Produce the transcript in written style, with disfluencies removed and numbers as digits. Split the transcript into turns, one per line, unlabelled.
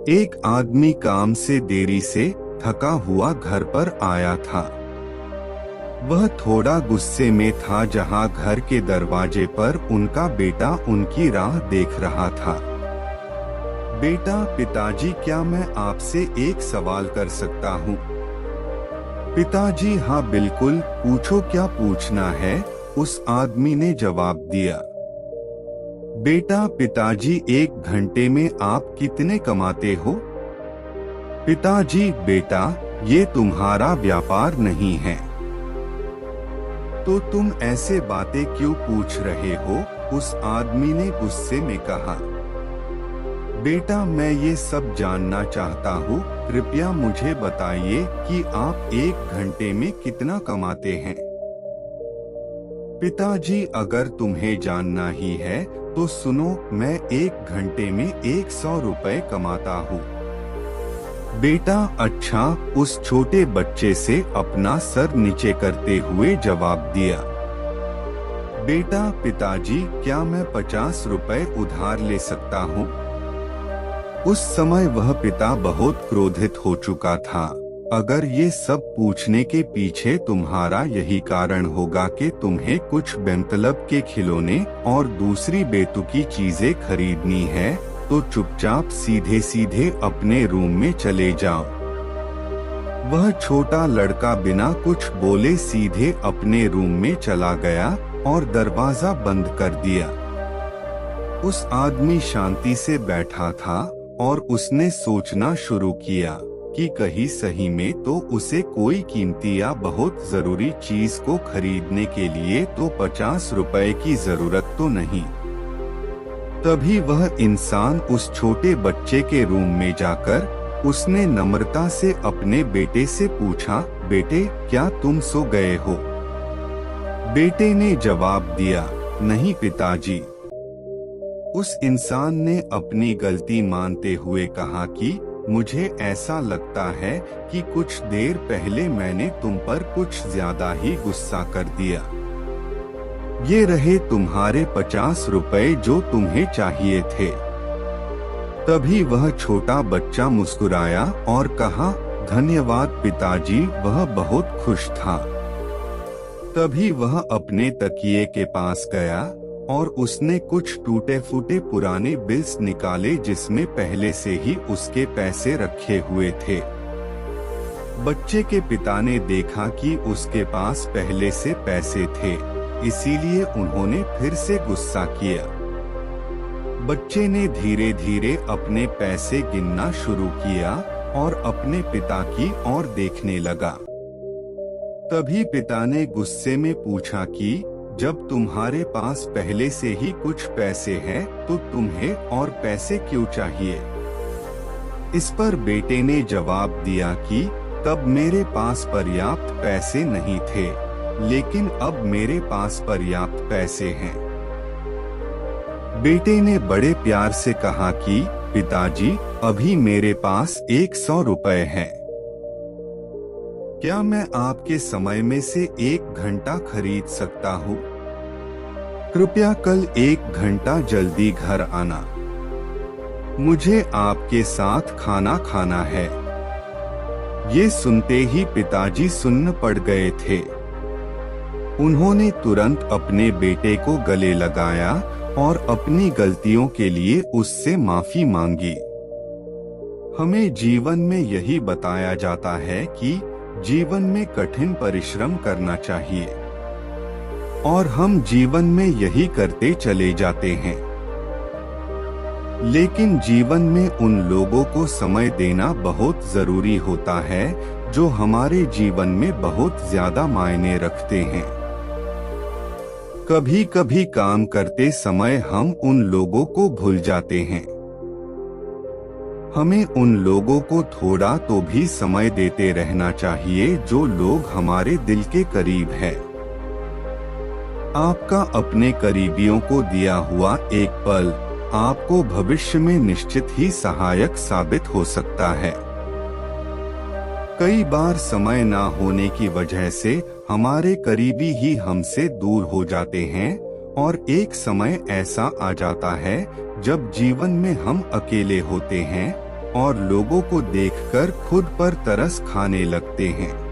एक आदमी काम से देरी से थका हुआ घर पर आया था। वह थोड़ा गुस्से में था जहां घर के दरवाजे पर उनका बेटा उनकी राह देख रहा था। बेटा, पिताजी, क्या मैं आपसे एक सवाल कर सकता हूँ? पिताजी, हाँ बिल्कुल, पूछो, क्या पूछना है? उस आदमी ने जवाब दिया। बेटा, पिताजी, 1 घंटे में आप कितने कमाते हो? पिताजी, बेटा, ये तुम्हारा व्यापार नहीं है, तो तुम ऐसे बातें क्यों पूछ रहे हो? उस आदमी ने गुस्से में कहा। बेटा, मैं ये सब जानना चाहता हूँ, कृपया मुझे बताइए कि आप 1 घंटे में कितना कमाते हैं। पिताजी, अगर तुम्हें जानना ही है तो सुनो, मैं 1 घंटे में 100 रुपए कमाता हूँ। बेटा, अच्छा, उस छोटे बच्चे से अपना सर नीचे करते हुए जवाब दिया। बेटा, पिताजी, क्या मैं 50 रुपए उधार ले सकता हूँ? उस समय वह पिता बहुत क्रोधित हो चुका था। अगर ये सब पूछने के पीछे तुम्हारा यही कारण होगा कि तुम्हें कुछ बेमतलब के खिलौने और दूसरी बेतुकी चीजें खरीदनी है, तो चुपचाप सीधे सीधे अपने रूम में चले जाओ। वह छोटा लड़का बिना कुछ बोले सीधे अपने रूम में चला गया और दरवाजा बंद कर दिया। उस आदमी शांति से बैठा था और उसने सोचना शुरू किया कि कहीं सही में तो उसे कोई कीमती या बहुत जरूरी चीज को खरीदने के लिए तो 50 रुपए की जरूरत तो नहीं। तभी वह इंसान उस छोटे बच्चे के रूम में जाकर उसने नम्रता से अपने बेटे से पूछा, बेटे, क्या तुम सो गए हो? बेटे ने जवाब दिया, नहीं पिताजी। उस इंसान ने अपनी गलती मानते हुए कहा कि मुझे ऐसा लगता है कि कुछ देर पहले मैंने तुम पर कुछ ज्यादा ही गुस्सा कर दिया। ये रहे तुम्हारे 50 रुपए जो तुम्हें चाहिए थे। तभी वह छोटा बच्चा मुस्कुराया और कहा, धन्यवाद पिताजी। वह बहुत खुश था। तभी वह अपने तकिए के पास गया और उसने कुछ टूटे फूटे पुराने बिल्स निकाले जिसमें पहले से ही उसके पैसे रखे हुए थे। बच्चे के पिता ने देखा कि उसके पास पहले से पैसे थे, इसीलिए उन्होंने फिर से गुस्सा किया। बच्चे ने धीरे धीरे अपने पैसे गिनना शुरू किया और अपने पिता की ओर देखने लगा। तभी पिता ने गुस्से में पूछा कि जब तुम्हारे पास पहले से ही कुछ पैसे हैं, तो तुम्हें और पैसे क्यों चाहिए? इस पर बेटे ने जवाब दिया कि तब मेरे पास पर्याप्त पैसे नहीं थे, लेकिन अब मेरे पास पर्याप्त पैसे हैं। बेटे ने बड़े प्यार से कहा कि पिताजी, अभी मेरे पास 100 रुपए हैं। क्या मैं आपके समय में से 1 घंटा खरीद सकता हूँ? कृपया कल 1 घंटा जल्दी घर आना। मुझे आपके साथ खाना खाना है। ये सुनते ही पिताजी सुन्न पड़ गए थे। उन्होंने तुरंत अपने बेटे को गले लगाया और अपनी गलतियों के लिए उससे माफी मांगी। हमें जीवन में यही बताया जाता है कि जीवन में कठिन परिश्रम करना चाहिए, और हम जीवन में यही करते चले जाते हैं। लेकिन जीवन में उन लोगों को समय देना बहुत जरूरी होता है जो हमारे जीवन में बहुत ज्यादा मायने रखते हैं। कभी कभी काम करते समय हम उन लोगों को भूल जाते हैं। हमें उन लोगों को थोड़ा तो भी समय देते रहना चाहिए जो लोग हमारे दिल के करीब है। आपका अपने करीबियों को दिया हुआ एक पल आपको भविष्य में निश्चित ही सहायक साबित हो सकता है। कई बार समय ना होने की वजह से हमारे करीबी ही हमसे दूर हो जाते हैं, और एक समय ऐसा आ जाता है जब जीवन में हम अकेले होते हैं और लोगों को देखकर खुद पर तरस खाने लगते हैं।